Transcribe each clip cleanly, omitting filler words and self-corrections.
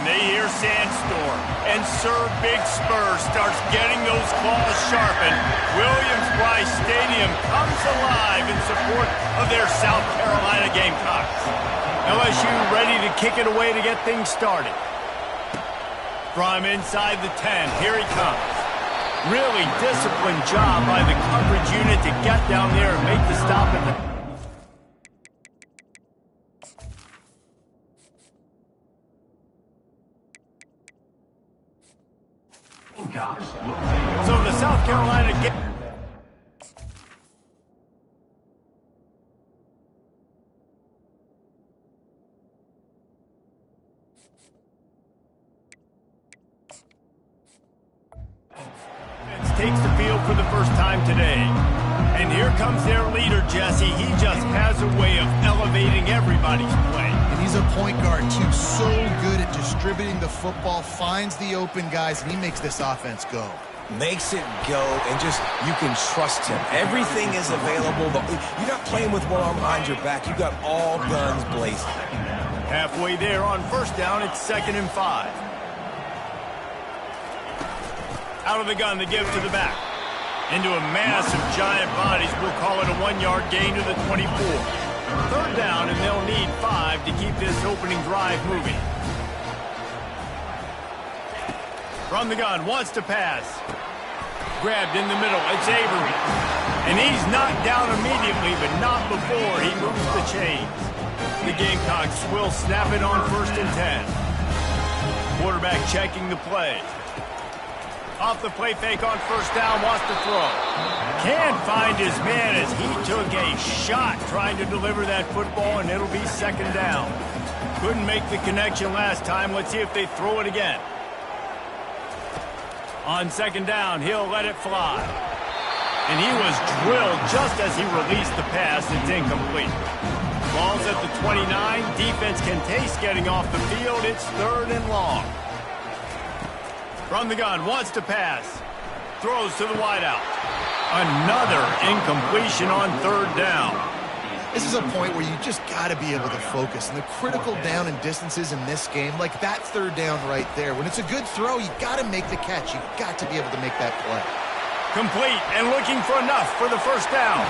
they hear Sandstorm. And Sir Big Spur starts getting those claws sharpened. Williams-Brice Stadium comes alive in support of their South Carolina Gamecocks. LSU ready to kick it away to get things started. From inside the 10, here he comes. Really disciplined job by the coverage unit to get down there and make the stop at the... So the South Carolina takes the field for the first time today. And here comes their leader, Jesse. He just has a way of elevating everybody's play. And he's a point guard, too. So good at distributing the football, finds the open guys, and he makes this offense go. Makes it go, and just, you can trust him. Everything is available. You're not playing with one arm behind your back. You got all guns blazing. Halfway there on first down, it's 2nd and 5. Out of the gun, the give to the back. Into a mass of giant bodies. We'll call it a 1-yard gain to the 24. 3rd down, and they'll need 5 to keep this opening drive moving. From the gun, wants to pass. Grabbed in the middle, it's Avery. And he's knocked down immediately, but not before he moves the chains. The Gamecocks will snap it on 1st and 10. Quarterback checking the play. Off the play fake on 1st down, wants to throw. Can't find his man as he took a shot trying to deliver that football, and it'll be 2nd down. Couldn't make the connection last time. Let's see if they throw it again. On 2nd down, he'll let it fly. And he was drilled just as he released the pass. It's incomplete. Ball's at the 29. Defense can taste getting off the field. It's 3rd and long. From the gun, wants to pass. Throws to the wideout. Another incompletion on 3rd down. This is a point where you just got to be able to focus. And the critical down and distances in this game, like that 3rd down right there. When it's a good throw, you got to make the catch. You got to be able to make that play. Complete and looking for enough for the 1st down.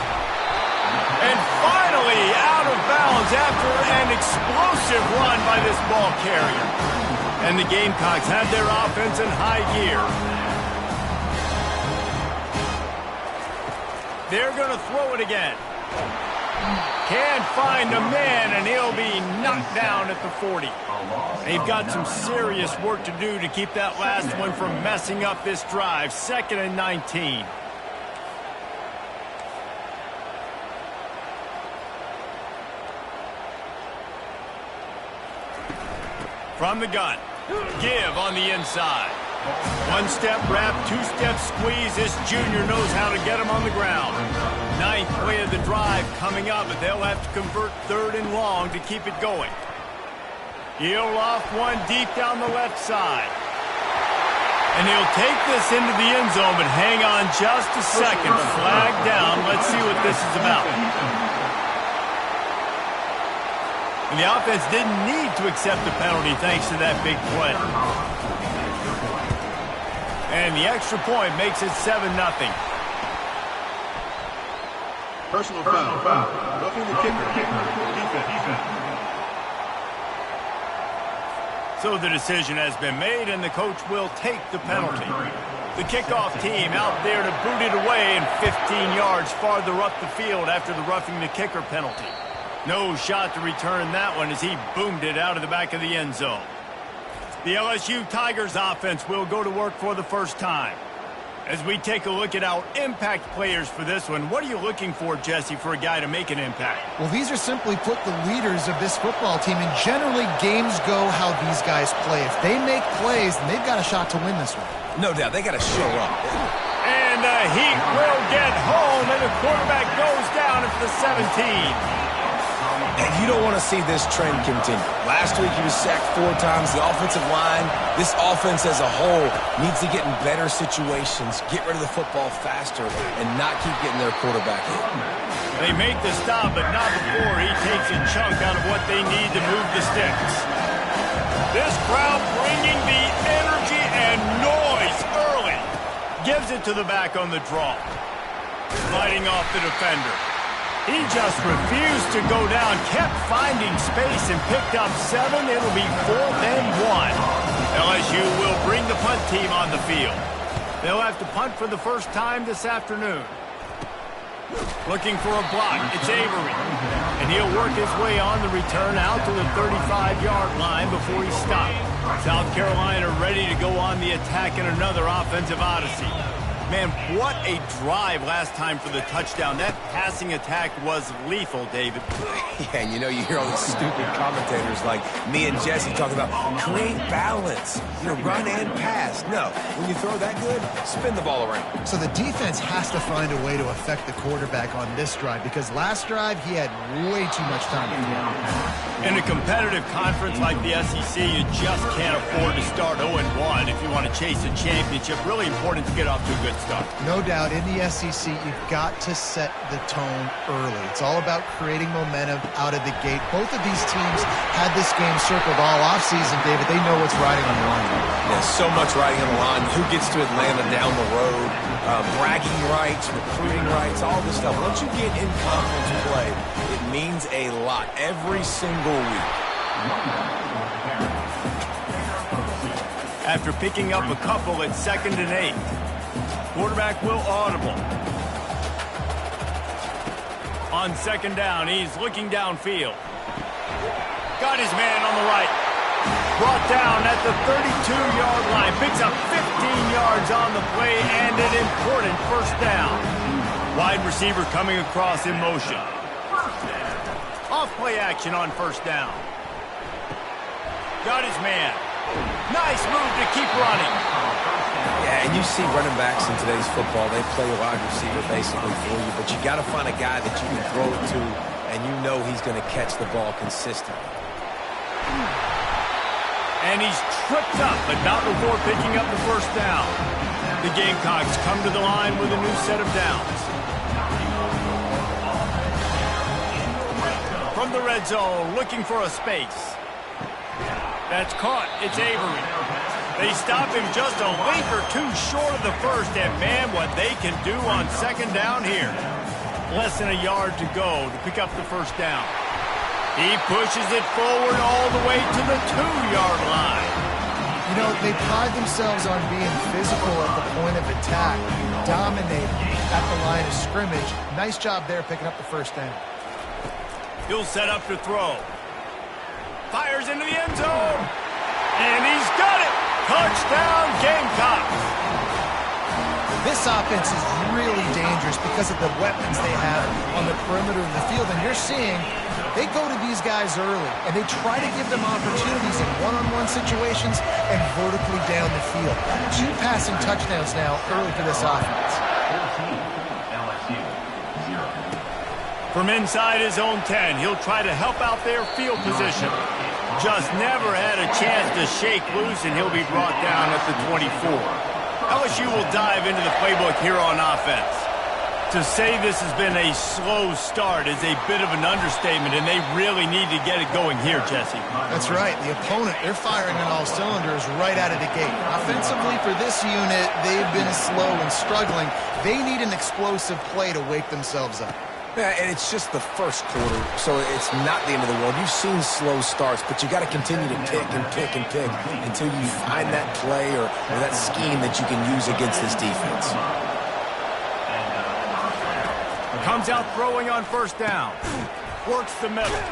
And finally out of bounds after an explosive run by this ball carrier. And the Gamecocks have their offense in high gear. They're going to throw it again. Can't find a man, and he'll be knocked down at the 40. They've got some serious work to do to keep that last one from messing up this drive. 2nd and 19. From the gun. Give on the inside. 1-step wrap, 2-step squeeze. This junior knows how to get him on the ground. 9th play of the drive coming up, but they'll have to convert 3rd and long to keep it going. He'll loft one deep down the left side. And he'll take this into the end zone, but hang on just a second. Flag down. Let's see what this is about. And the offense didn't need to accept the penalty thanks to that big play. And the extra point makes it 7-0. Personal foul. Roughing the kicker. Defense. So the decision has been made, and the coach will take the penalty. The kickoff team out there to boot it away and 15 yards farther up the field after the roughing the kicker penalty. No shot to return that one as he boomed it out of the back of the end zone. The LSU Tigers offense will go to work for the first time. As we take a look at our impact players for this one, what are you looking for, Jesse, for a guy to make an impact? Well, these are simply put the leaders of this football team, and generally games go how these guys play. If they make plays, then they've got a shot to win this one. No doubt, they got to show up. And the Heat will get home, and the quarterback goes down at the 17. And you don't want to see this trend continue. Last week he was sacked 4 times. The offensive line, this offense as a whole, needs to get in better situations, get rid of the football faster, and not keep getting their quarterback hit. They make the stop, but not before he takes a chunk out of what they need to move the sticks. This crowd bringing the energy and noise early. Gives it to the back on the draw. Sliding off the defender. He just refused to go down, kept finding space and picked up 7. It'll be 4th and 1. LSU will bring the punt team on the field. They'll have to punt for the first time this afternoon. Looking for a block, it's Avery. And he'll work his way on the return out to the 35-yard line before he's stopped. South Carolina ready to go on the attack in another offensive odyssey. Man, what a drive last time for the touchdown. That passing attack was lethal, David. Yeah, you know, you hear all these stupid commentators like me and Jesse talking about create balance, run and pass. No, when you throw that good, spin the ball around. So the defense has to find a way to affect the quarterback on this drive because last drive he had way too much time to throw. In a competitive conference like the SEC, you just can't afford to start 0-1 if you want to chase a championship. Really important to get off to a good start. No doubt, in the SEC, you've got to set the tone early. It's all about creating momentum out of the gate. Both of these teams had this game circled all offseason, David. They know what's riding on the line. Yeah, so much riding on the line. Who gets to Atlanta down the road? Bragging rights, recruiting rights, all this stuff. Once you get in conference play, it means a lot every single week. After picking up a couple at 2nd and 8. Quarterback will audible. On 2nd down, he's looking downfield. Got his man on the right. Brought down at the 32-yard line. Picks up 15 yards on the play and an important first down. Wide receiver coming across in motion. Off play action on 1st down. Got his man. Nice move to keep running. Yeah, and you see running backs in today's football, they play wide receiver basically for you, but you got to find a guy that you can throw it to, and you know he's going to catch the ball consistently. And he's tripped up, but not before picking up the first down. The Gamecocks come to the line with a new set of downs. From the red zone, looking for a space. That's caught. It's Avery. They stop him just a link or two short of the first, and man, what they can do on 2nd down here. Less than a yard to go to pick up the first down. He pushes it forward all the way to the 2-yard line. You know, they pride themselves on being physical at the point of attack, dominating at the line of scrimmage. Nice job there picking up the first down. He'll set up to throw. Fires into the end zone. And he's got it. Touchdown, Gamecocks. This offense is really dangerous because of the weapons they have on the perimeter of the field. And you're seeing they go to these guys early, and they try to give them opportunities in one-on-one situations and vertically down the field. 2 passing touchdowns now early for this offense. From inside his own 10, he'll try to help out their field position. Just never had a chance to shake loose, and he'll be brought down at the 24. LSU will dive into the playbook here on offense. To say this has been a slow start is a bit of an understatement, and they really need to get it going here, Jesse. That's right. The opponent, they're firing on all cylinders right out of the gate. Offensively, for this unit, they've been slow and struggling. They need an explosive play to wake themselves up. Yeah, and it's just the first quarter, so it's not the end of the world. You've seen slow starts, but you got to continue to pick and pick and pick until you find that play or that scheme that you can use against this defense. Comes out throwing on 1st down. Works the middle.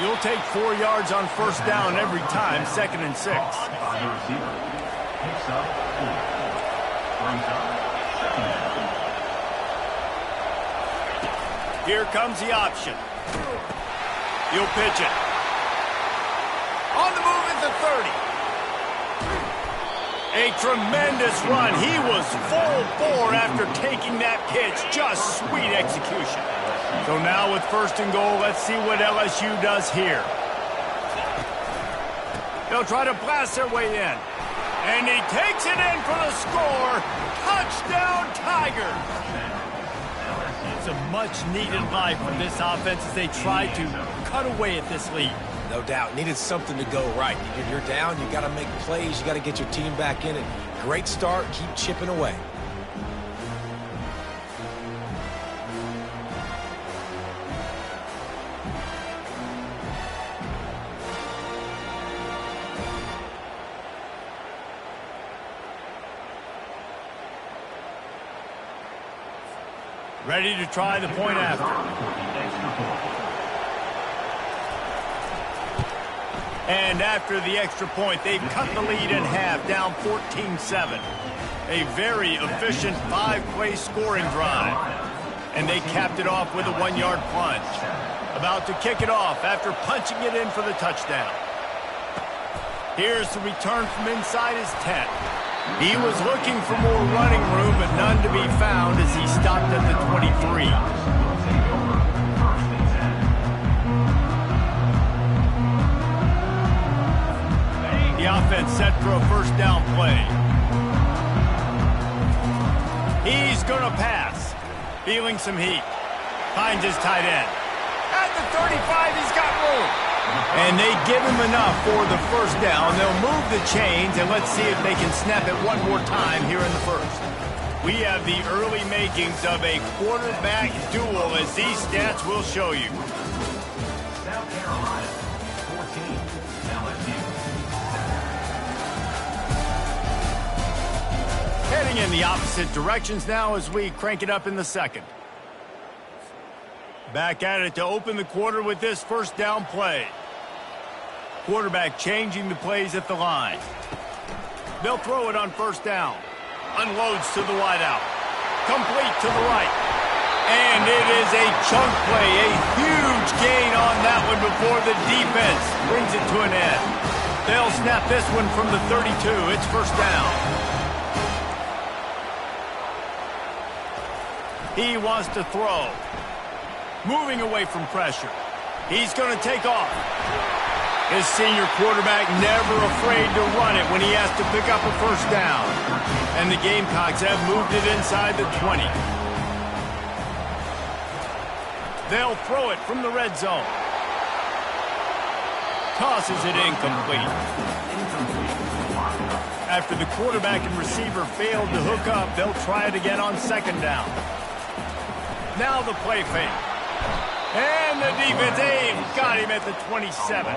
You'll take 4 yards on 1st down every time, 2nd and 6. Here comes the option. He'll pitch it. On the move at the 30. A tremendous run. He was full bore after taking that pitch. Just sweet execution. So now with 1st and goal, let's see what LSU does here. They'll try to blast their way in. And he takes it in for the score. Touchdown, Tigers. It's a much-needed life from this offense as they try to cut away at this lead. No doubt. Needed something to go right. You're down, you got to make plays, you got to get your team back in it. Great start, keep chipping away. Ready to try the point after. And after the extra point, they've cut the lead in half, down 14-7. A very efficient 5-play scoring drive. And they capped it off with a 1-yard plunge. About to kick it off after punching it in for the touchdown. Here's the return from inside his 10. He was looking for more running room, but none to be found as he stopped at the 23. The offense set for a first down play. He's going to pass. Feeling some heat. Finds his tight end. At the 35, he's got room. And they give him enough for the first down. They'll move the chains, and let's see if they can snap it one more time here in the first. We have the early makings of a quarterback duel, as these stats will show you. South Carolina, 14, LSU. Heading in the opposite directions now as we crank it up in the second. Back at it to open the quarter with this first down play. Quarterback changing the plays at the line. They'll throw it on first down. Unloads to the wideout. Complete to the right. And it is a chunk play. A huge gain on that one before the defense brings it to an end. They'll snap this one from the 32. It's first down. He wants to throw. Moving away from pressure. He's going to take off. His senior quarterback never afraid to run it when he has to pick up a first down. And the Gamecocks have moved it inside the 20. They'll throw it from the red zone. Tosses it incomplete. After the quarterback and receiver failed to hook up, they'll try it again on second down. Now the play fake. And the defense got him at the 27.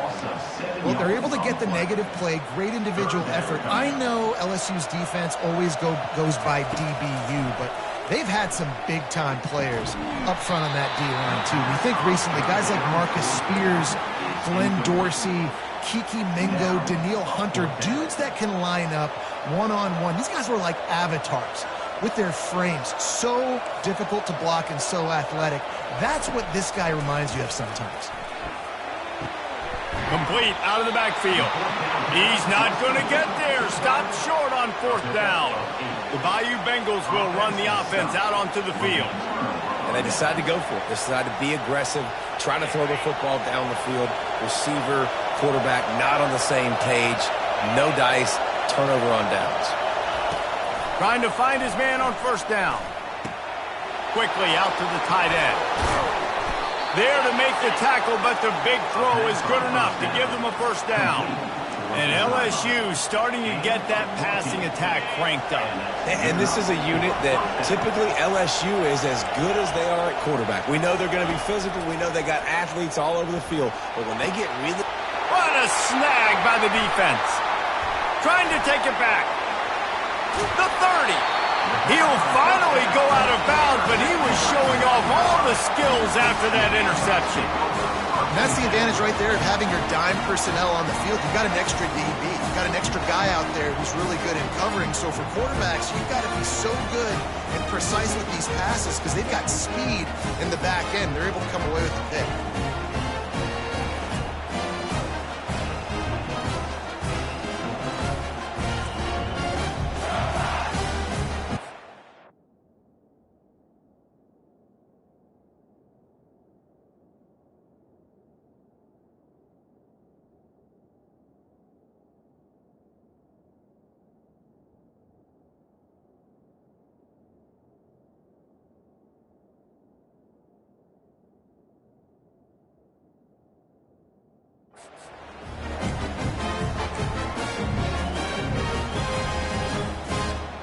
Well, they're able to get the negative play, great individual effort. I know LSU's defense always goes by DBU, but they've had some big-time players up front on that D-line, too. We think recently, guys like Marcus Spears, Glenn Dorsey, Kiki Mingo, Daniil Hunter, dudes that can line up one-on-one. These guys were like avatars with their frames. So difficult to block and so athletic. That's what this guy reminds you of sometimes. Complete out of the backfield. He's not going to get there. Stopped short on fourth down. The Bayou Bengals will run the offense out onto the field. And they decide to go for it. They decide to be aggressive, try to throw the football down the field. Receiver, quarterback, not on the same page. No dice, turnover on downs. Trying to find his man on first down. Quickly out to the tight end. There to make the tackle, but the big throw is good enough to give them a first down. And LSU starting to get that passing attack cranked up. And this is a unit that typically LSU is as good as they are at quarterback. We know they're going to be physical. We know they got athletes all over the field. But when they get really... What a snag by the defense. Trying to take it back. The 30. He'll finally go out of bounds, but he was showing off all the skills after that interception. And that's the advantage right there of having your dime personnel on the field. You've got an extra DB. You've got an extra guy out there who's really good in covering. So for quarterbacks, you've got to be so good and precise with these passes because they've got speed in the back end. They're able to come away with the pick.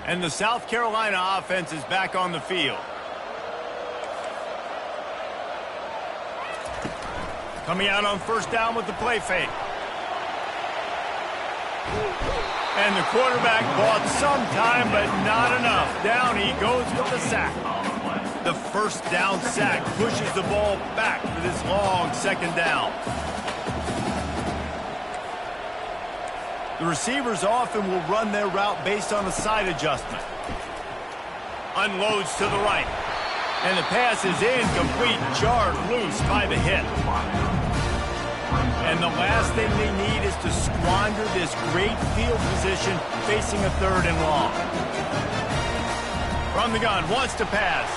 And the South Carolina offense is back on the field. Coming out on first down with the play fake. And the quarterback bought some time, but not enough. Down he goes with the sack. The first down sack pushes the ball back for this long second down. The receivers often will run their route based on a side adjustment. Unloads to the right. And the pass is incomplete, jarred loose by the hit. And the last thing they need is to squander this great field position facing a 3rd and long. From the gun, wants to pass.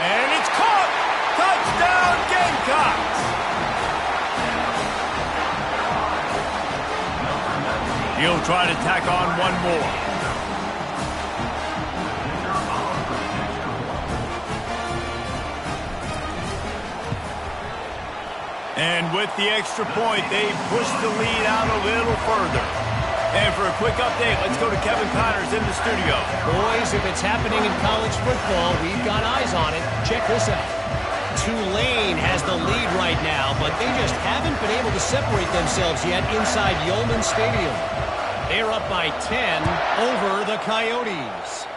And it's caught! Touchdown, Gamecocks! He'll try to tack on one more. And with the extra point, they push the lead out a little further. And for a quick update, let's go to Kevin Connors in the studio. Boys, if it's happening in college football, we've got eyes on it. Check this out. Tulane has the lead right now, but they just haven't been able to separate themselves yet inside Yulman Stadium. They're up by 10 over the Coyotes.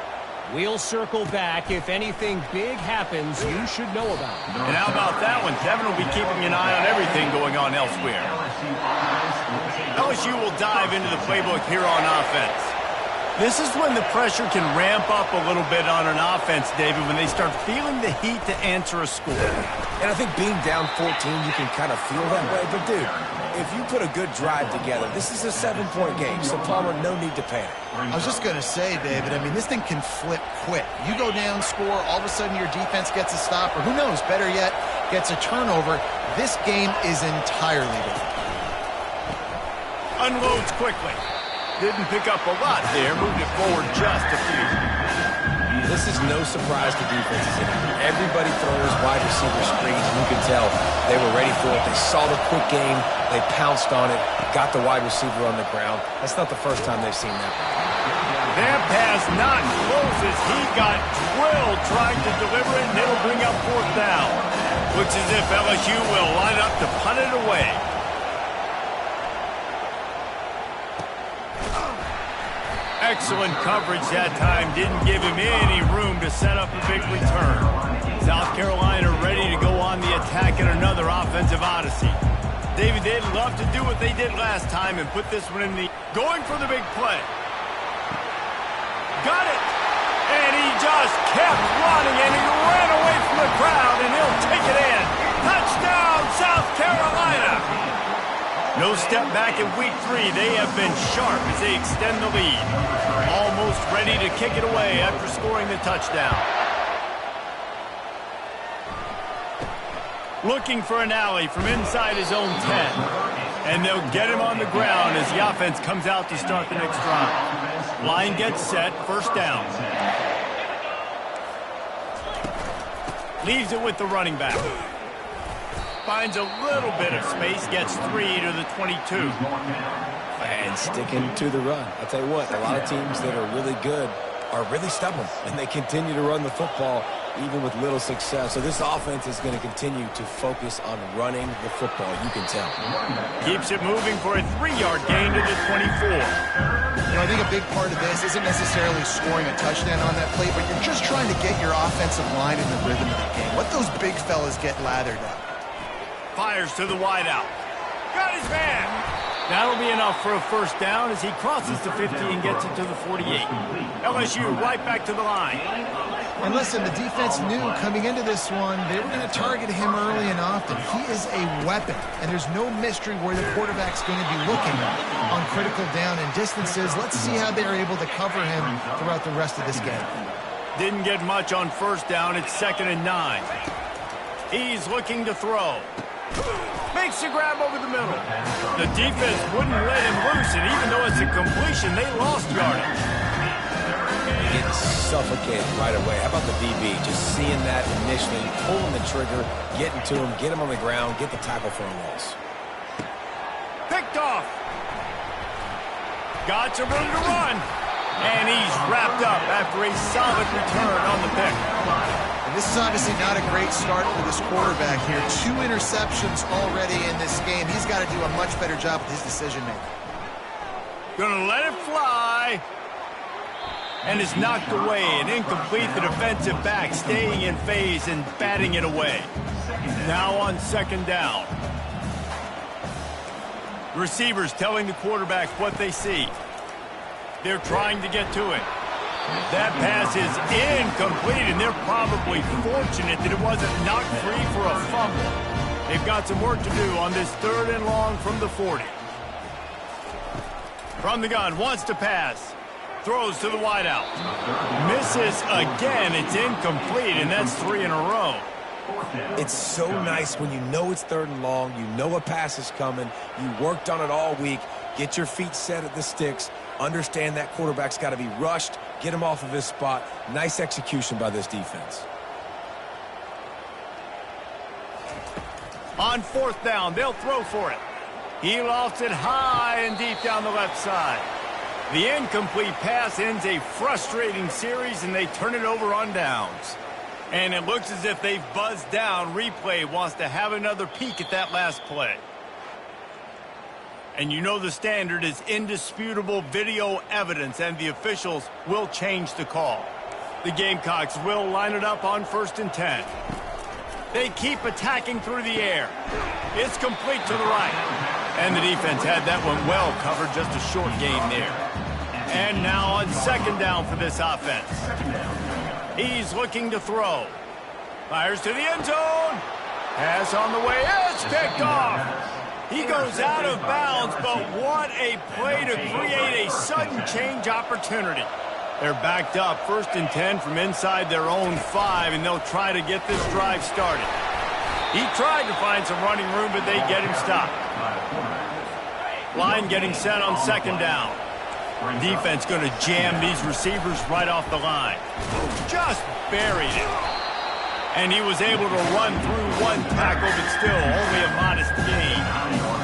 We'll circle back. If anything big happens, you should know about it. And how about that one? Kevin will be keeping an eye on everything going on elsewhere. LSU will dive into the playbook here on offense. This is when the pressure can ramp up a little bit on an offense, David, when they start feeling the heat to answer a score. And I think being down 14, you can kind of feel that way. But, dude, if you put a good drive together, this is a 7-point game, so Palmer, no need to panic. I was just going to say, David, I mean, this thing can flip quick. You go down, score, all of a sudden your defense gets a stop, or who knows, better yet, gets a turnover. This game is entirely different. Unloads quickly. Didn't pick up a lot there, moved it forward just a few. This is no surprise to defenses anymore. Everybody throws wide receiver screens, and you can tell they were ready for it. They saw the quick game, they pounced on it, got the wide receiver on the ground. That's not the first time they've seen that. Their pass not close as he got drilled trying to deliver it, and it'll bring up 4th down. Looks as if LSU will line up to punt it away. Excellent coverage that time. Didn't give him any room to set up a big return. South Carolina ready to go on the attack in another offensive odyssey. David, they'd love to do what they did last time and put this one in the... Going for the big play. Got it! And he just kept running, and he ran away from the crowd, and he'll take it in. Touchdown, South Carolina! No step back in week 3. They have been sharp as they extend the lead. Almost ready to kick it away after scoring the touchdown. Looking for an alley from inside his own 10. And they'll get him on the ground as the offense comes out to start the next drive. Line gets set, first down. Leaves it with the running back. Finds a little bit of space, gets 3 to the 22. And sticking to the run. I'll tell you what, a lot of teams that are really good are really stubborn, and they continue to run the football even with little success. So this offense is going to continue to focus on running the football, you can tell. Keeps it moving for a 3-yard gain to the 24. You know, I think a big part of this isn't necessarily scoring a touchdown on that play, but you're just trying to get your offensive line in the rhythm of the game. Let those big fellas get lathered up. Fires to the wideout. Got his man. That'll be enough for a first down as he crosses the 50 and gets it to the 48. LSU right back to the line. And listen, the defense knew coming into this one, they were going to target him early and often. He is a weapon, and there's no mystery where the quarterback's going to be looking on critical down and distances. Let's see how they're able to cover him throughout the rest of this game. Didn't get much on first down. It's 2nd and 9. He's looking to throw. Makes a grab over the middle. The defense wouldn't let him loose, and even though it's a completion, they lost yardage. He gets suffocated right away. How about the DB? Just seeing that initially, pulling the trigger, getting to him, get him on the ground, get the tackle for a loss. Picked off. Got some room to run. And he's wrapped up after a solid return on the pick. And this is obviously not a great start for this quarterback here. 2 interceptions already in this game. He's got to do a much better job with his decision-making. Gonna let it fly. And is knocked away and incomplete. The defensive back staying in phase and batting it away. Now on second down. Receivers telling the quarterback what they see. They're trying to get to it. That pass is incomplete, and they're probably fortunate that it wasn't knocked free for a fumble. They've got some work to do on this 3rd and long from the 40. From the gun, wants to pass. Throws to the wideout. Misses again. It's incomplete, and that's 3 in a row. It's so nice when you know it's 3rd and long, you know a pass is coming, you worked on it all week, get your feet set at the sticks, understand that quarterback's got to be rushed, get him off of his spot. Nice execution by this defense. On 4th down, they'll throw for it. He lofts it high and deep down the left side. The incomplete pass ends a frustrating series, and they turn it over on downs. And it looks as if they've buzzed down. Replay wants to have another peek at that last play. And you know the standard is indisputable video evidence, and the officials will change the call. The Gamecocks will line it up on 1st and 10. They keep attacking through the air. It's complete to the right. And the defense had that one well covered, just a short gain there. And now on 2nd down for this offense. He's looking to throw. Fires to the end zone. Pass on the way. It's picked off. He goes out of bounds, but what a play to create a sudden change opportunity. They're backed up 1st and 10 from inside their own 5, and they'll try to get this drive started. He tried to find some running room, but they get him stopped. Line getting set on 2nd down. Defense going to jam these receivers right off the line. Just buried it. And he was able to run through 1 tackle, but still only a modest gain.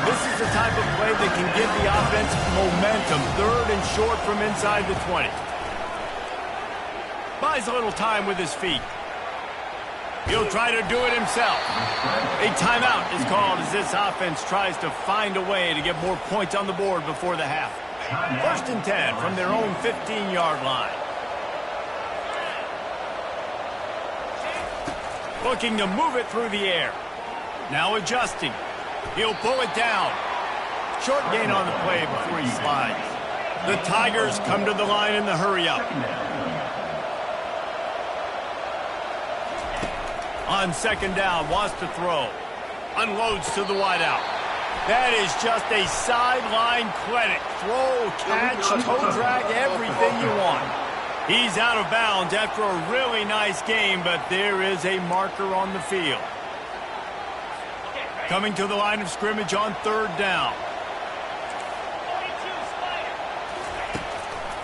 This is the type of play that can give the offense momentum. 3rd and short from inside the 20. Buys a little time with his feet. He'll try to do it himself. A timeout is called as this offense tries to find a way to get more points on the board before the half. 1st and 10 from their own 15-yard line. Looking to move it through the air. Now adjusting. He'll pull it down. Short gain on the play before he slides. The Tigers come to the line in the hurry-up. On 2nd down, wants to throw. Unloads to the wideout. That is just a sideline clinic. Throw, catch, toe drag, everything you want. He's out of bounds after a really nice game, but there is a marker on the field. Coming to the line of scrimmage on 3rd down.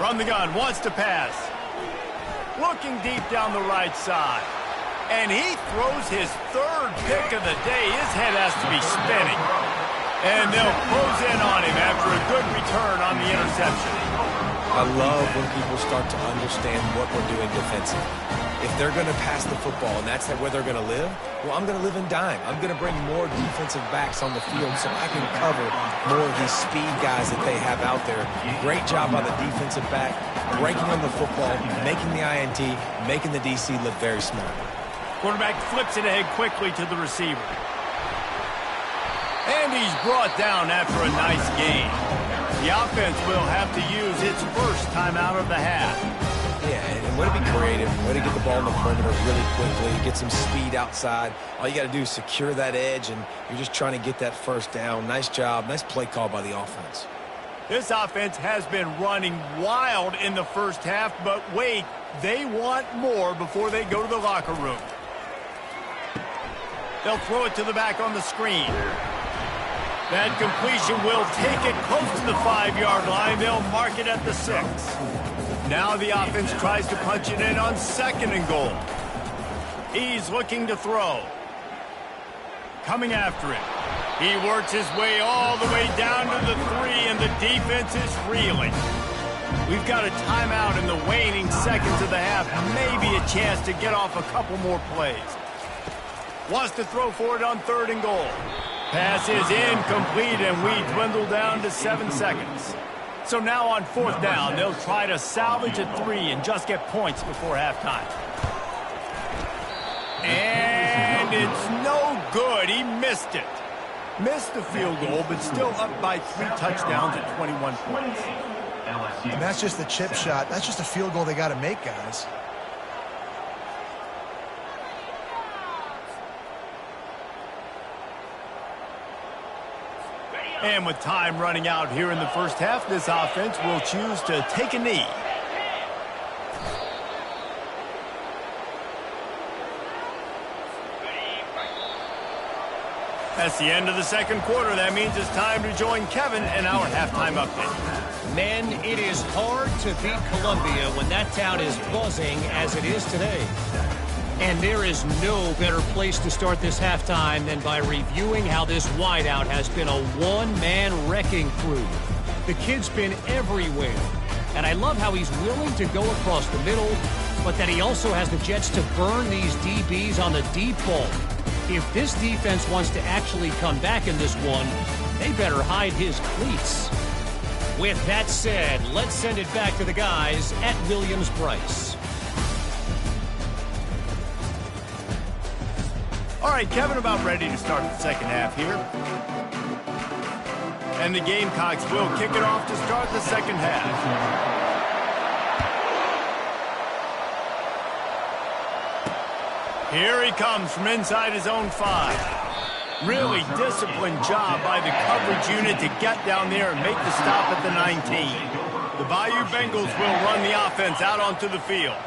From the gun, wants to pass. Looking deep down the right side. And he throws his 3rd pick of the day. His head has to be spinning. And they'll close in on him after a good return on the interception. I love when people start to understand what we're doing defensively. If they're going to pass the football and that's where they're going to live, well, I'm going to live in dime. I'm going to bring more defensive backs on the field so I can cover more of these speed guys that they have out there. Great job by the defensive back, breaking on the football, making the INT, making the DC look very smart. Quarterback flips it ahead quickly to the receiver. And he's brought down after a nice gain. The offense will have to use its first timeout of the half. Yeah, and way to be creative, way to get the ball in the perimeter really quickly, get some speed outside. All you got to do is secure that edge, and you're just trying to get that 1st down. Nice job, nice play call by the offense. This offense has been running wild in the 1st half, but wait, they want more before they go to the locker room. They'll throw it to the back on the screen. That completion will take it close to the 5-yard line. They'll mark it at the 6. Now the offense tries to punch it in on 2nd and goal. He's looking to throw. Coming after it. He works his way all the way down to the 3, and the defense is reeling. We've got a timeout in the waning seconds of the half. Maybe a chance to get off a couple more plays. Wants to throw for it on 3rd and goal. Pass is incomplete, and we dwindle down to 7 seconds. So now on 4th down, they'll try to salvage a 3 and just get points before halftime. And it's no good. He missed it. Missed the field goal, but still up by 3 touchdowns at 21 points. And that's just the chip shot. That's just a field goal they got to make, guys. And with time running out here in the first half, this offense will choose to take a knee. That's the end of the second quarter. That means it's time to join Kevin in our halftime update. Men, it is hard to beat Columbia when that town is buzzing as it is today. And there is no better place to start this halftime than by reviewing how this wideout has been a one-man wrecking crew. The kid's been everywhere. And I love how he's willing to go across the middle, but that he also has the jets to burn these DBs on the deep ball. If this defense wants to actually come back in this one, they better hide his cleats. With that said, let's send it back to the guys at Williams-Brice. All right, Kevin, about ready to start the second half here. And the Gamecocks will kick it off to start the second half. Here he comes from inside his own 5. Really disciplined job by the coverage unit to get down there and make the stop at the 19. The Bayou Bengals will run the offense out onto the field.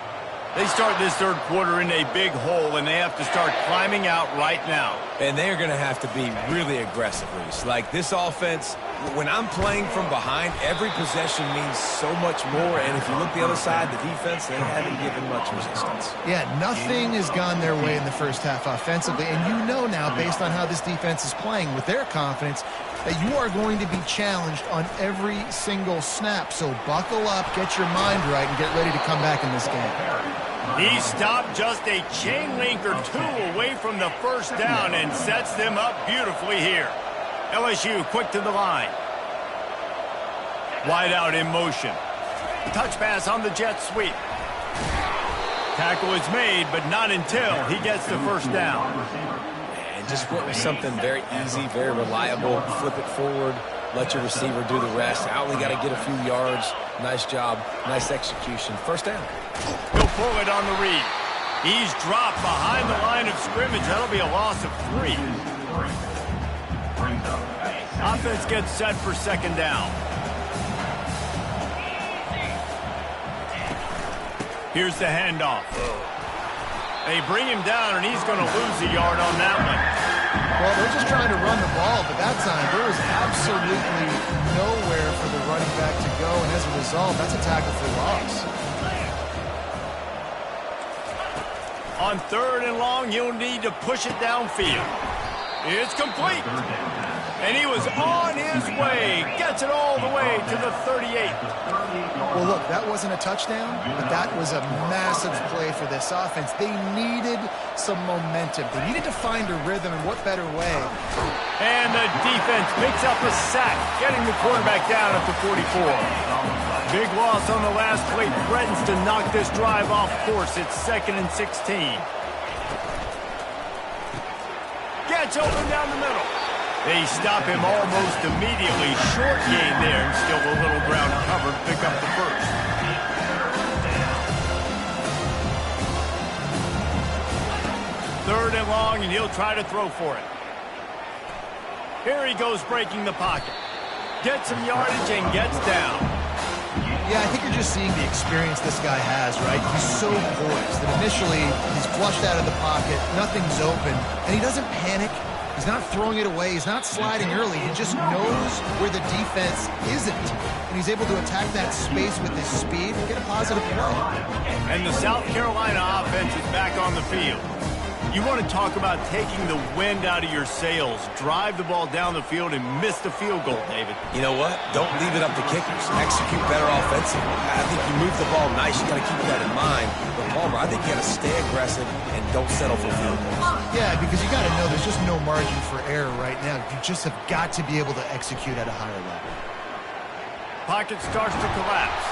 They start this third quarter in a big hole, and they have to start climbing out right now. And they're going to have to be really aggressive, Reese. Like this offense, when I'm playing from behind, every possession means so much more. And if you look the other side, the defense, they haven't given much resistance. Yeah, nothing has gone their way in the first half offensively. And you know now, based on how this defense is playing with their confidence, that you are going to be challenged on every single snap. So buckle up, get your mind right, and get ready to come back in this game. He stopped just a chain link or 2 away from the first down and sets them up beautifully here. LSU quick to the line. Wide out in motion. Touch pass on the jet sweep. Tackle is made, but not until he gets the first down. And just went with something very easy, very reliable. Flip it forward, let your receiver do the rest. I only got to get a few yards. Nice job, nice execution. First down. He'll pull it on the read. He's dropped behind the line of scrimmage. That'll be a loss of 3. Offense gets set for second down. Here's the handoff. They bring him down, and he's going to lose a yard on that one. Well, they're just trying to run the ball, but that time there was absolutely nowhere for the running back to go, and as a result, that's a tackle for loss. On 3rd and long, you'll need to push it downfield. It's complete. And he was on his way. Gets it all the way to the 38. Well, look, that wasn't a touchdown, but that was a massive play for this offense. They needed some momentum. They needed to find a rhythm, and what better way? And the defense picks up a sack, getting the quarterback down at the 44. Big loss on the last play. Threatens to knock this drive off course. It's 2nd and 16. Gets open down the middle. They stop him almost immediately. Short gain there, and still a little ground covered. Pick up the first. Third and long, and he'll try to throw for it. Here he goes, breaking the pocket. Gets some yardage and gets down. Yeah, I think you're just seeing the experience this guy has, right? He's so poised that initially he's flushed out of the pocket, nothing's open, and he doesn't panic. He's not throwing it away. He's not sliding early. He just knows where the defense isn't, and he's able to attack that space with his speed and get a positive play. And the South Carolina offense is back on the field. You want to talk about taking the wind out of your sails. Drive the ball down the field and miss the field goal, David. You know what? Don't leave it up to kickers. Execute better offensively. I think you move the ball nice. You got to keep that in mind. But Palmer, I think you got to stay aggressive and don't settle for field goals. Yeah, because you got to know there's just no margin for error right now. You just have got to be able to execute at a higher level. Pocket starts to collapse.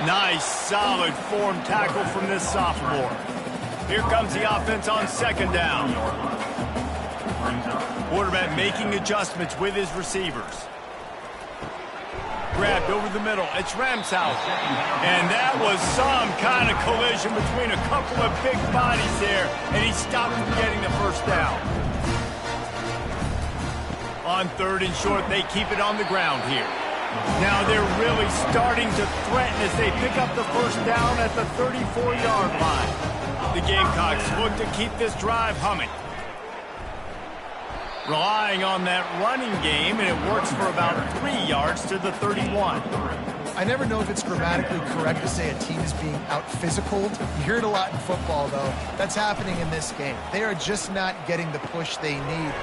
Nice, solid form tackle from this sophomore. Here comes the offense on second down. Quarterback making adjustments with his receivers. Grabbed over the middle. It's Ramsauer. And that was some kind of collision between a couple of big bodies there, and he stopped from getting the first down. On third and short, they keep it on the ground here. Now they're really starting to threaten as they pick up the first down at the 34-yard line. The Gamecocks look to keep this drive humming. Relying on that running game, and it works for about 3 yards to the 31. I never know if it's grammatically correct to say a team is being out-physicaled. You hear it a lot in football, though. That's happening in this game. They are just not getting the push they need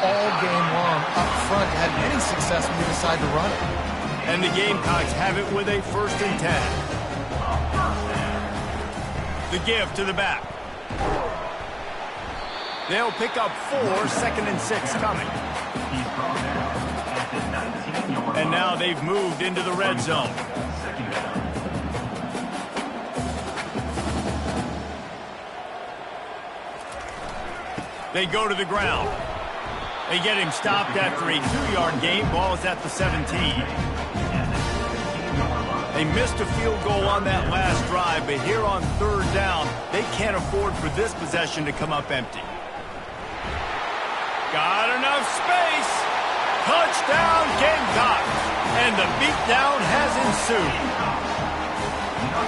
all game long up front to have any success when they decide to run it. And the Gamecocks have it with a 1st and 10. The give to the back. They'll pick up 4, 2nd and 6 coming. And now they've moved into the red zone. They go to the ground. They get him stopped after a 2-yard gain. Ball is at the 17. They missed a field goal on that last drive, but here on third down, they can't afford for this possession to come up empty. Got enough space. Touchdown, Gamecocks. And the beatdown has ensued.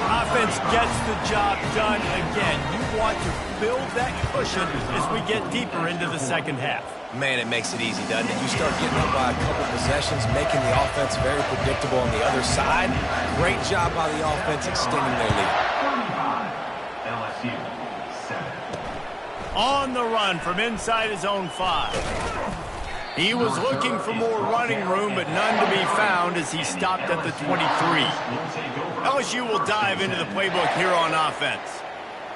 Offense gets the job done again. You want to build that cushion as we get deeper into the second half. Man, it makes it easy, doesn't it? You start getting up by a couple possessions, making the offense very predictable on the other side. Great job by the offense extending their lead. LSU 7. On the run from inside his own 5. He was looking for more running room, but none to be found as he stopped at the 23. LSU will dive into the playbook here on offense.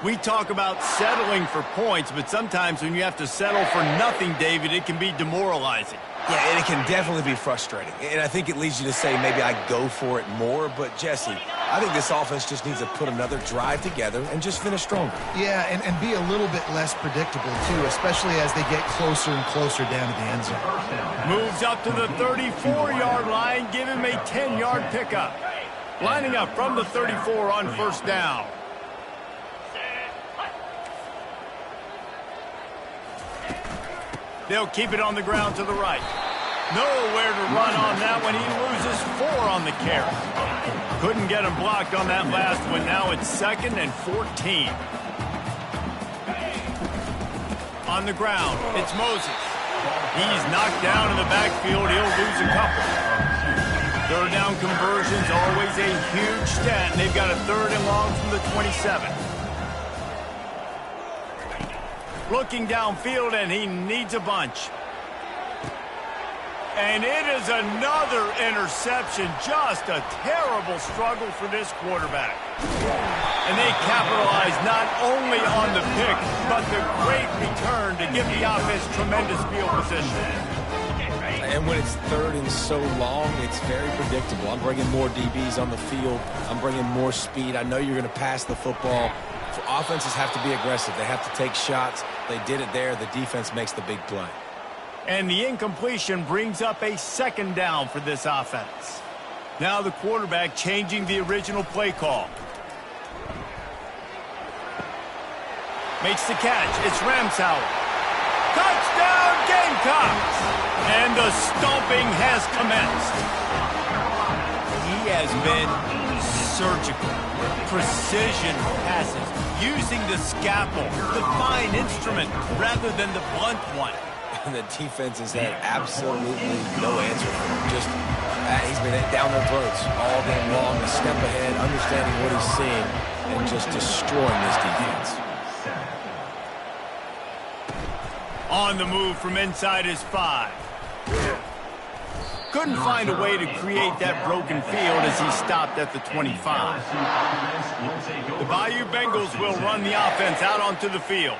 We talk about settling for points, but sometimes when you have to settle for nothing, David, it can be demoralizing. Yeah, and it can definitely be frustrating. And I think it leads you to say maybe I go for it more. But, Jesse, I think this offense just needs to put another drive together and just finish stronger. Yeah, and be a little bit less predictable, too, especially as they get closer and closer down to the end zone. Moves up to the 34-yard line, give him a 10-yard pickup. Lining up from the 34 on first down. They'll keep it on the ground to the right. Nowhere to run on that one. He loses 4 on the carry. Couldn't get him blocked on that last one. Now it's 2nd and 14. On the ground, it's Moses. He's knocked down in the backfield. He'll lose a couple. Third down conversions, always a huge stat. And they've got a 3rd and long from the 27. Looking downfield, and he needs a bunch. And it is another interception. Just a terrible struggle for this quarterback. And they capitalize not only on the pick, but the great return to give the offense tremendous field position. And when it's 3rd and so long, it's very predictable. I'm bringing more DBs on the field. I'm bringing more speed. I know you're going to pass the football. Offenses have to be aggressive. They have to take shots. They did it there. The defense makes the big play. And the incompletion brings up a 2nd down for this offense. Now the quarterback changing the original play call. Makes the catch. It's Ramsauer. Touchdown, Gamecocks! And the stomping has commenced. He has been surgical. Precision passes. Using the scalpel, the fine instrument, rather than the blunt one. And the defense has had absolutely no answer for him. Just, he's been down their throats all game long, a step ahead, understanding what he's seeing, and just destroying this defense. On the move from inside his 5. Couldn't find a way to create that broken field as he stopped at the 25. The Bayou Bengals will run the offense out onto the field.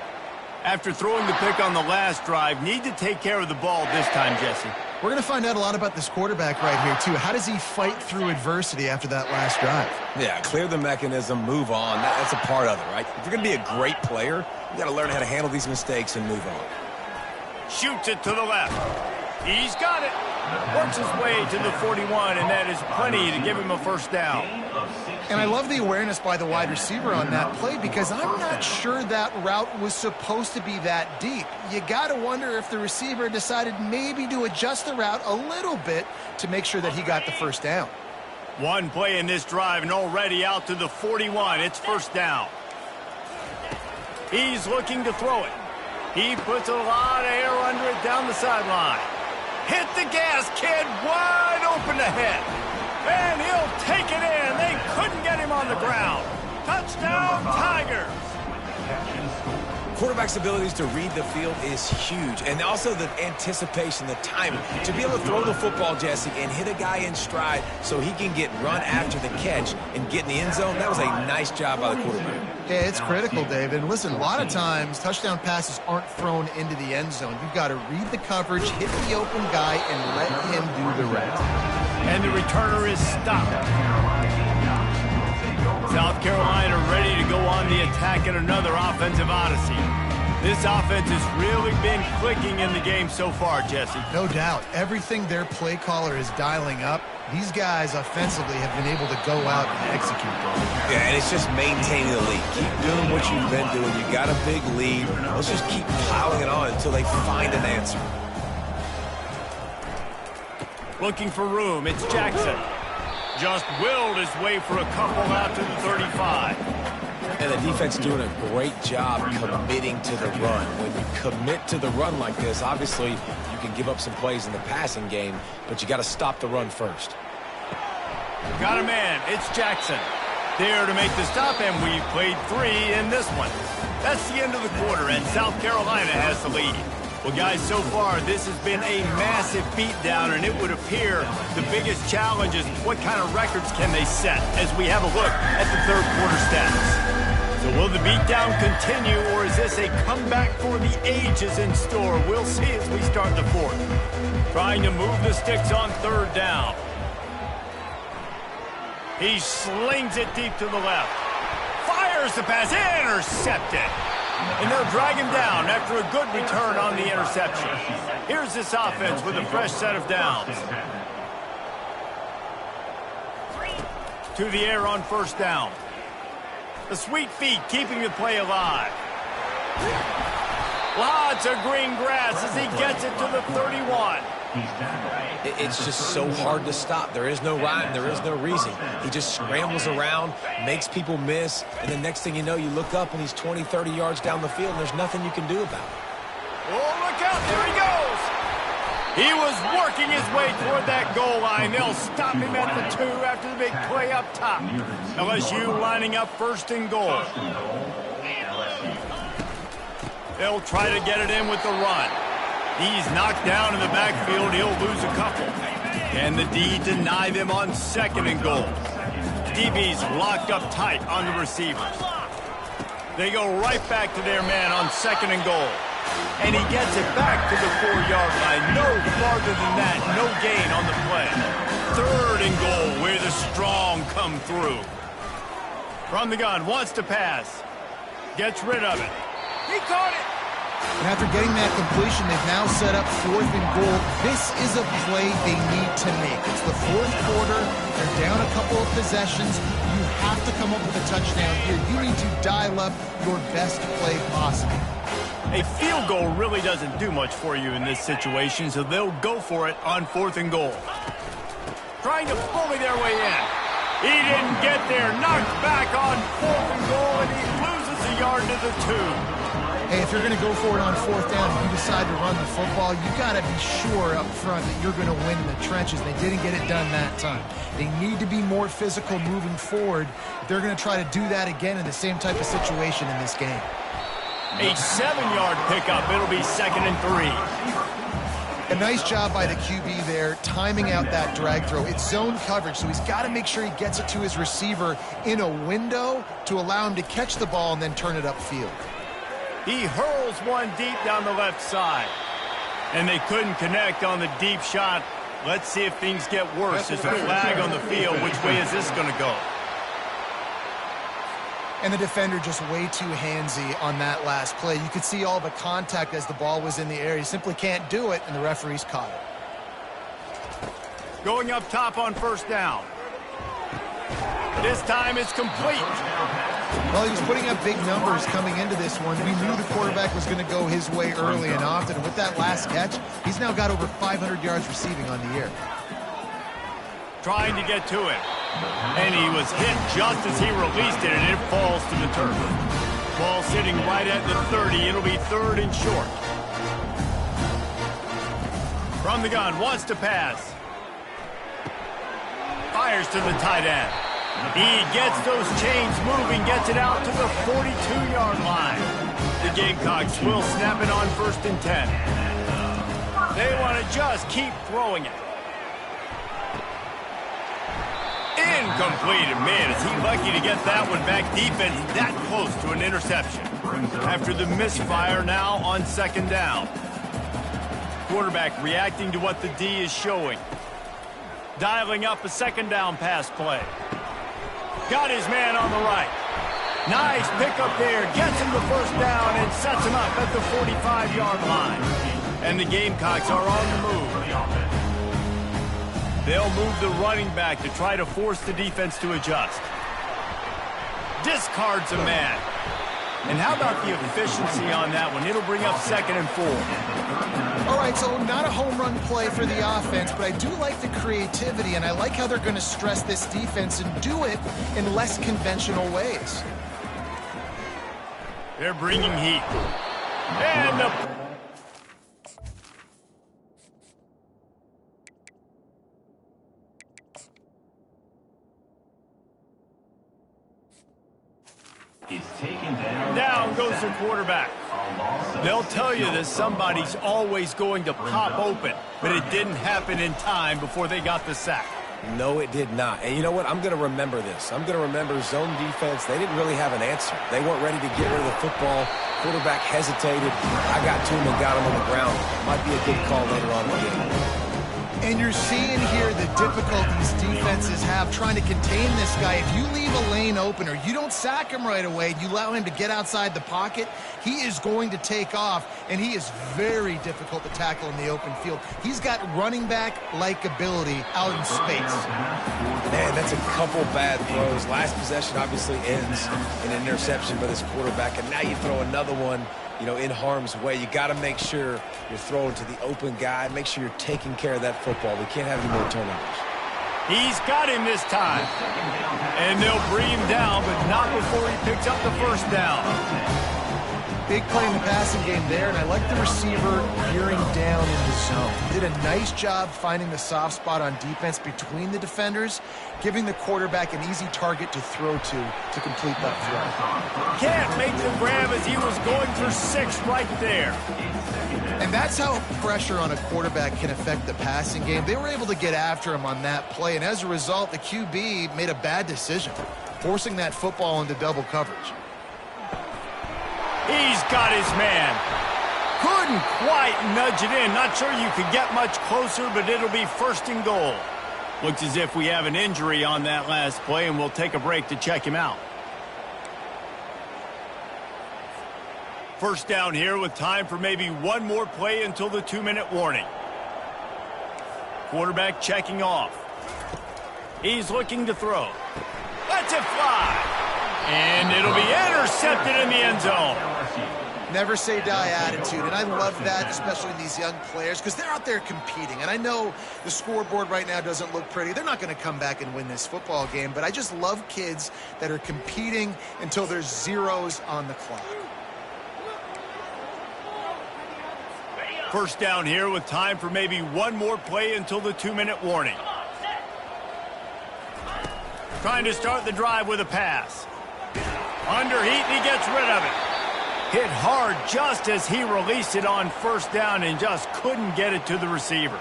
After throwing the pick on the last drive, need to take care of the ball this time, Jesse. We're going to find out a lot about this quarterback right here, too. How does he fight through adversity after that last drive? Yeah, clear the mechanism, move on. That's a part of it, right? If you're going to be a great player, you got to learn how to handle these mistakes and move on. Shoots it to the left. He's got it. Works his way to the 41, and that is plenty to give him a first down. And I love the awareness by the wide receiver on that play because I'm not sure that route was supposed to be that deep. You got to wonder if the receiver decided maybe to adjust the route a little bit to make sure that he got the first down. One play in this drive and already out to the 41. It's first down. He's looking to throw it. He puts a lot of air under it down the sideline. Hit the gas, kid, wide open ahead. And he'll take it in. They couldn't get him on the ground. Touchdown, Tigers. Quarterback's abilities to read the field is huge. And also the anticipation, the timing. To be able to throw the football, Jesse, and hit a guy in stride so he can get run after the catch and get in the end zone, that was a nice job by the quarterback. Yeah, it's critical, David. And listen, a lot of times touchdown passes aren't thrown into the end zone. You've got to read the coverage, hit the open guy, and let him do the rest. And the returner is stopped. South Carolina ready to go on the attack in another offensive odyssey. This offense has really been clicking in the game so far, Jesse. No doubt. Everything their play caller is dialing up, these guys offensively have been able to go out and execute them. Yeah, and it's just maintaining the lead. Keep doing what you've been doing. You got a big lead. Let's just keep piling it on until they find an answer. Looking for room. It's Jackson. Just willed his way for a couple out to the 35. And the defense doing a great job committing to the run. When you commit to the run like this, obviously you can give up some plays in the passing game, but you got to stop the run first. Got a man. It's Jackson. There to make the stop, and we've played 3 in this one. That's the end of the quarter, and South Carolina has the lead. Well, guys, so far, this has been a massive beatdown, and it would appear the biggest challenge is what kind of records can they set as we have a look at the third quarter stats. So will the beatdown continue, or is this a comeback for the ages in store? We'll see as we start the fourth. Trying to move the sticks on third down. He slings it deep to the left. Fires the pass, intercepted. And they'll drag him down after a good return on the interception. Here's this offense with a fresh set of downs. To the air on first down. The sweet feet keeping the play alive. Lots of green grass as he gets it to the 31. It's just so hard to stop. There is no rhyme. There is no reason. He just scrambles around, makes people miss, and the next thing you know, you look up and he's 20, 30 yards down the field, and there's nothing you can do about it. Oh, look out. There he goes. He was working his way toward that goal line. They'll stop him at the 2 after the big play up top. LSU lining up first and goal. They'll try to get it in with the run. He's knocked down in the backfield. He'll lose a couple. And the D deny them on second and goal. DB's locked up tight on the receivers. They go right back to their man on second and goal. And he gets it back to the 4-yard line. No farther than that. No gain on the play. Third and goal where the strong come through. From the gun, wants to pass. Gets rid of it. He caught it. And after getting that completion, they've now set up fourth and goal. This is a play they need to make. It's the fourth quarter. They're down a couple of possessions. You have to come up with a touchdown here. You need to dial up your best play possible. A field goal really doesn't do much for you in this situation, so they'll go for it on fourth and goal. Trying to bully their way in. He didn't get there. Knocked back on fourth and goal, and he loses a yard to the 2. Hey, if you're going to go for it on fourth down and you decide to run the football, you got to be sure up front that you're going to win in the trenches. They didn't get it done that time. They need to be more physical moving forward. They're going to try to do that again in the same type of situation in this game. A 7-yard pickup. It'll be 2nd and 3. A nice job by the QB there, timing out that drag throw. It's zone coverage, so he's got to make sure he gets it to his receiver in a window to allow him to catch the ball and then turn it upfield. He hurls one deep down the left side. And they couldn't connect on the deep shot. Let's see if things get worse. There's a flag on the field. Which way is this going to go? And the defender just way too handsy on that last play. You could see all the contact as the ball was in the air. He simply can't do it, and the referee's caught it. Going up top on 1st down. This time it's complete. Well, he was putting up big numbers coming into this one. We knew the quarterback was going to go his way early and often. And with that last catch, he's now got over 500 yards receiving on the year. Trying to get to it. And he was hit just as he released it, and it falls to the turf. Ball sitting right at the 30. It'll be 3rd and short. From the gun, wants to pass. Fires to the tight end. He gets those chains moving, gets it out to the 42-yard line. The Gamecocks will snap it on 1st and 10. They want to just keep throwing it. Incomplete. Man, is he lucky to get that one back. Defense that close to an interception. After the misfire, now on 2nd down. Quarterback reacting to what the D is showing. Dialing up a 2nd down pass play. Got his man on the right. Nice pickup there. Gets him the 1st down and sets him up at the 45-yard line. And the Gamecocks are on the move. They'll move the running back to try to force the defense to adjust. Discards a man. And how about the efficiency on that one? It'll bring up 2nd and 4. All right, so not a home run play for the offense, but I do like the creativity, and I like how they're going to stress this defense and do it in less conventional ways. They're bringing heat. And the... He's taken down. Down goes the quarterback. They'll tell you that somebody's always going to pop open, but it didn't happen in time before they got the sack. No, it did not. And you know what? I'm going to remember this. I'm going to remember zone defense. They didn't really have an answer. They weren't ready to get rid of the football. Quarterback hesitated. I got to him and got him on the ground. Might be a good call later on in the game. And you're seeing here the difficulties defenses have trying to contain this guy. If you leave a lane open or you don't sack him right away, you allow him to get outside the pocket, he is going to take off, and he is very difficult to tackle in the open field. He's got running back-like ability out in space. Man, that's a couple bad throws. Last possession obviously ends in an interception by this quarterback, and now you throw another one, you know, in harm's way. You got to make sure you're throwing to the open guy. Make sure you're taking care of that football. We can't have any more turnovers. He's got him this time. And they'll bring him down, but not before he picks up the 1st down. Big play in the passing game there, and I like the receiver veering down in the zone. Did a nice job finding the soft spot on defense between the defenders, giving the quarterback an easy target to throw to complete that throw. Can't make the grab as he was going for 6 right there. And that's how pressure on a quarterback can affect the passing game. They were able to get after him on that play, and as a result, the QB made a bad decision, forcing that football into double coverage. He's got his man. Couldn't quite nudge it in. Not sure you could get much closer, but it'll be 1st and goal. Looks as if we have an injury on that last play, and we'll take a break to check him out. 1st down here with time for maybe one more play until the 2-minute warning. Quarterback checking off. He's looking to throw. Lets it fly. And it'll be intercepted in the end zone. Never say die attitude, and I love that, especially in these young players, because they're out there competing. And I know the scoreboard right now doesn't look pretty. They're not going to come back and win this football game, but I just love kids that are competing until there's zeros on the clock. 1st down here with time for maybe one more play until the 2-minute warning. Trying to start the drive with a pass. Under heat, and he gets rid of it. Hit hard just as he released it on first down and just couldn't get it to the receiver.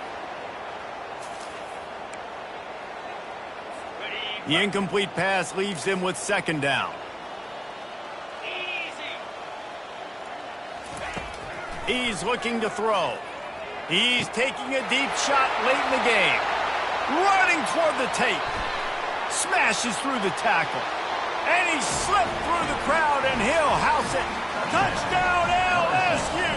The incomplete pass leaves him with second down. He's looking to throw. He's taking a deep shot late in the game. Running toward the tape. Smashes through the tackle. And he slipped through the crowd, and he'll house it. Touchdown, LSU!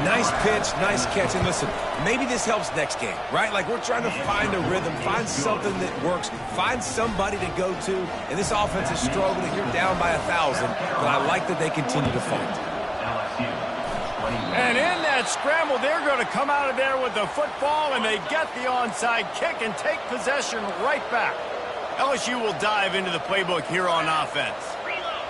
Nice pitch, nice catch. And listen, maybe this helps next game, right? Like, we're trying to find a rhythm, find something that works, find somebody to go to. And this offense is struggling. You're down by 1,000, but I like that they continue to fight. And in that scramble, they're going to come out of there with the football, and they get the onside kick and take possession right back. LSU will dive into the playbook here on offense.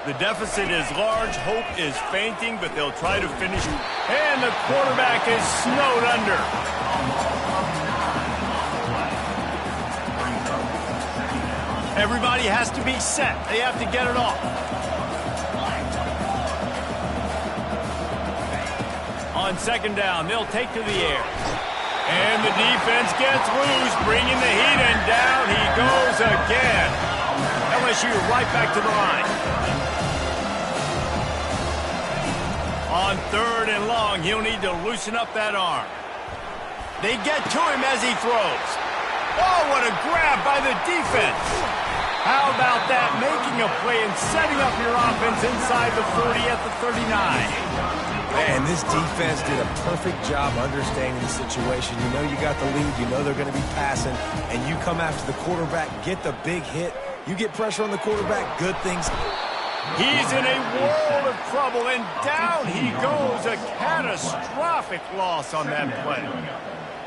The deficit is large, hope is fainting, but they'll try to finish. And the quarterback is snowed under. Everybody has to be set. They have to get it off. On second down, they'll take to the air. And the defense gets loose, bringing the heat, and down he goes again. LSU right back to the line. On third and long, he'll need to loosen up that arm. They get to him as he throws. Oh, what a grab by the defense. How about that, making a play and setting up your offense inside the 40 at the 39. Man, this defense did a perfect job understanding the situation. You know you got the lead. You know they're going to be passing. And you come after the quarterback, get the big hit. You get pressure on the quarterback, good things. He's in a world of trouble, and down he goes. A catastrophic loss on that play.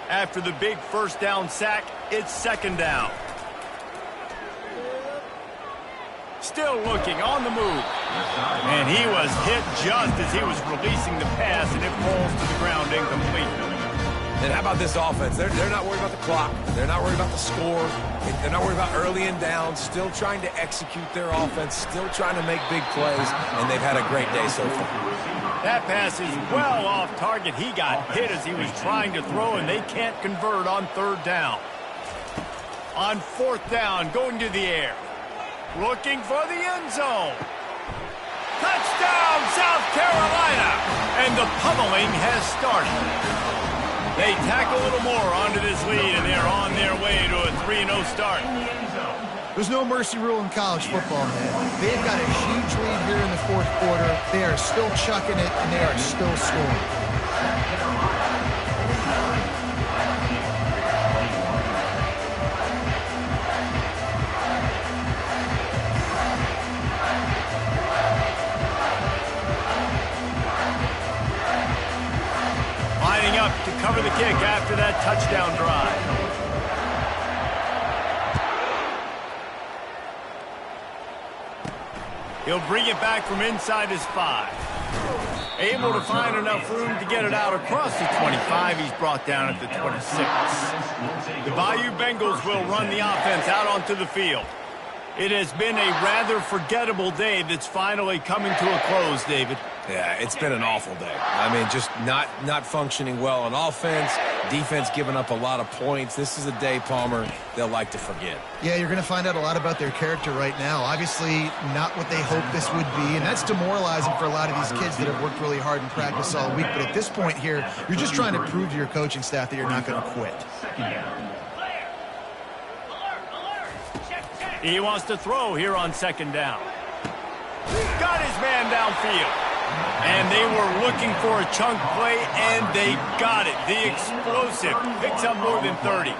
After the big first down sack, it's second down. Still looking on the move. And he was hit just as he was releasing the pass, and it falls to the ground incomplete. And how about this offense? They're not worried about the clock. They're not worried about the score. They're not worried about early and down. Still trying to execute their offense. Still trying to make big plays. And they've had a great day so far. That pass is well off target. He got hit as he was trying to throw, and they can't convert on third down. On fourth down, going to the air. Looking for the end zone. Touchdown, South Carolina! And the pummeling has started. They tack a little more onto this lead, and they're on their way to a 3-0 start. There's no mercy rule in college football, man. They've got a huge lead here in the fourth quarter. They are still chucking it, and they are still scoring. Lining up to cover the kick after that touchdown drive. He'll bring it back from inside his 5. Able to find enough room to get it out across the 25. He's brought down at the 26. The Bayou Bengals will run the offense out onto the field. It has been a rather forgettable day that's finally coming to a close, David. Yeah, it's been an awful day. I mean, just not functioning well on offense. Defense giving up a lot of points. This is a day, Palmer, they'll like to forget. Yeah, you're going to find out a lot about their character right now. Obviously, not what they hoped this would be, and that's demoralizing for a lot of these kids that have worked really hard in practice all week. But at this point here, you're just trying to prove to your coaching staff that you're not going to quit. He wants to throw here on second down. Got his man downfield. And they were looking for a chunk play, and they got it. The explosive picks up more than 30.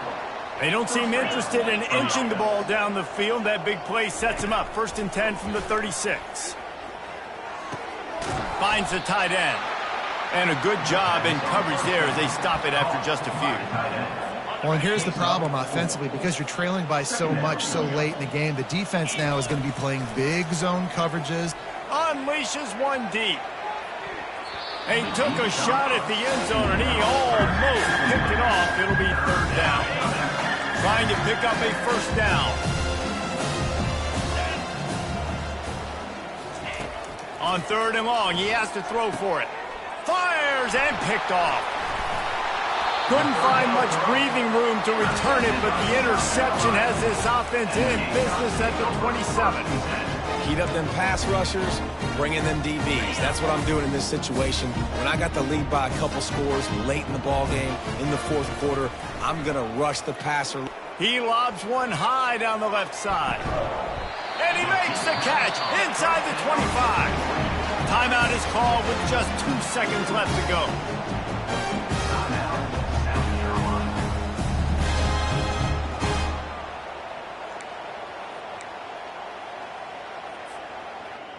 They don't seem interested in inching the ball down the field. That big play sets him up. 1st and 10 from the 36. Finds the tight end. And a good job in coverage there as they stop it after just a few. Well, and here's the problem offensively. Because you're trailing by so much so late in the game, the defense now is going to be playing big zone coverages. Unleashes one deep. He took a shot at the end zone, and he almost picked it off. It'll be third down. Trying to pick up a first down. On 3rd and long, he has to throw for it. Fires and picked off. Couldn't find much breathing room to return it, but the interception has this offense in business at the 27. Heat up them pass rushers, bring in them DBs. That's what I'm doing in this situation. When I got the lead by a couple scores late in the ball game, in the 4th quarter, I'm going to rush the passer. He lobs one high down the left side. And he makes the catch inside the 25. Timeout is called with just 2 seconds left to go.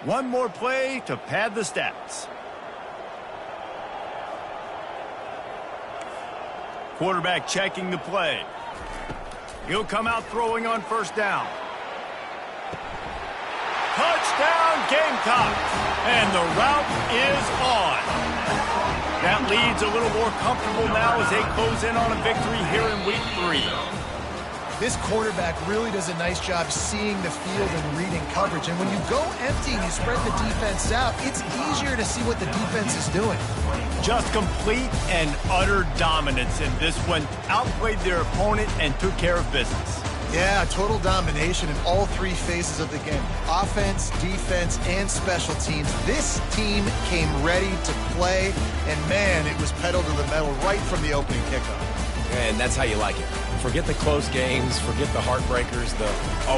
One more play to pad the stats. Quarterback checking the play. He'll come out throwing on 1st down. Touchdown, Gamecocks! And the route is on. That lead's a little more comfortable now as they close in on a victory here in week 3. This quarterback really does a nice job seeing the field and reading coverage. And when you go empty and you spread the defense out, it's easier to see what the defense is doing. Just complete and utter dominance in this one. Outplayed their opponent and took care of business. Yeah, total domination in all 3 phases of the game. Offense, defense, and special teams. This team came ready to play, and man, it was pedal to the metal right from the opening kickoff. And that's how you like it. Forget the close games, forget the heartbreakers,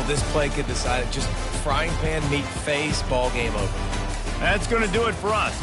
this play could decide it. Just frying pan, meat face, ball game over. That's going to do it for us.